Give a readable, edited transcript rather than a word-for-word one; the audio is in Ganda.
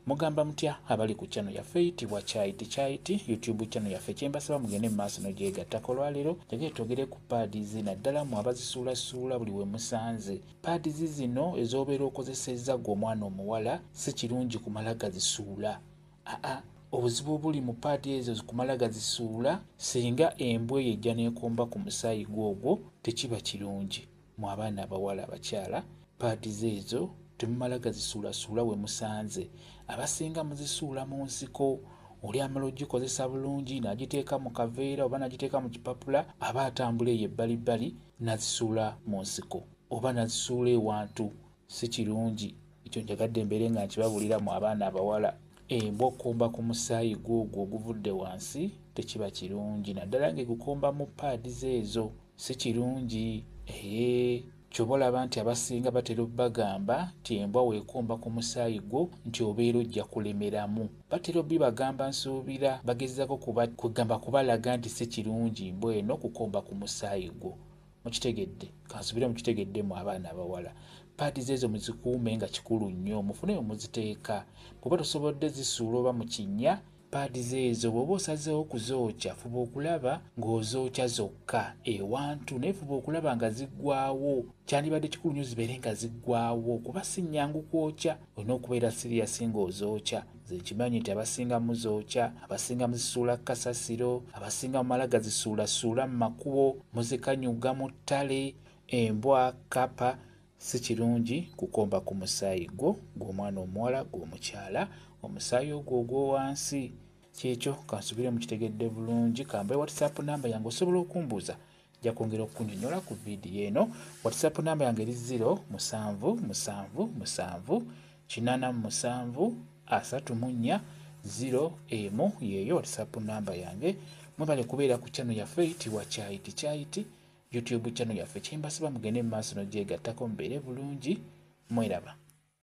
mugamba mutya abali ku channel yaffe eyitibwa Chaiti YouTube channel yaffe kyembasaba mugende mu maaso n'ogyegattako olwaleero tegere twogere ku pads naddala mu abazisuulasuula buli we musanze. Pads zino ez'obeera okozesezza gwe omwana omuwala si kirungi kumala gazisuula. Obuzibu obuli mu paadi ezo kumala gazisuula singa embwa ejja n'ekomba ku musaayi gwogwo tekiba kirungi. Mu abaana abawala abakyala paadi ezo temumala gazisuulasuula we musanze. Abasinga muzisuula mu nsiko, oli amala ogikozesa bulungi n'agiteeka mu kaveera oba n'agiteeka mu kipapula aba atambula eyo ebbalibbali n'azisuula mu nsiko oba n'azisuula ewantu. Si kirungi. Ekyo njagadde mbeere nga nkibabulira mu abaana abawala. Embwa okomba ku musaayi gwogwo oguvudde wansi tekiba kirungi, naddala ng'egukomba mu paadi ezo si kirungi. Kyoba olaba nti abasinga batera obbagamba nti embwa weekomba ku musaayi gwo nti obeera ojja kulemeramu. Batera obbibagamba nsuubira bagezaako kugamba kubalaga nti si kirungi embwa eno kukomba ku musaayi gwo. Mukitegedde? Kansubire mukitegedde mu abaana abawala. Paadi ezo muzikuume nga kikulu nnyo, mufune we muziteeka. Bw'oba tosobodde zisuula oba mu kinnya, paadi ezo bw'oba osazeewo kuzookya fuba okulaba ng'ozookya zokka ewantu, naye fuba okulaba nga ziggwaawo. Kyandibadde kikulu nnyo zibeere nga ziggwaawo kuba si nnyangu kwokya. Olina okubeera siriyasi ng'ozookya. Nze nkimanyi nti abasinga muzookya, abasinga muzisuula kasasiro, abasinga mumala gazisuulasuula mu makubo, muzikanyuga mu ttale. Embwa kapa si kirungi kukomba ku musaayi gwo gw'omwana omuwala gw'omukyala, omusaayi ogwo ogw'owansi. Kyekyo kansubire mukitegedde bulungi. Kambe WhatsApp namba yange osobola okumbuuza, nja kwongera okunnyonnyola ku vidiyo eno. WhatsApp namba yange eri 0777873401 yeeyo WhatsApp namba yange. Mwebale kubeera ku channel yaffe eyitibwa Chaiti YouTube channel yaffe kyembasaba mugende mu maaso n'ogyegattako mubeere bulungi. Mweraba.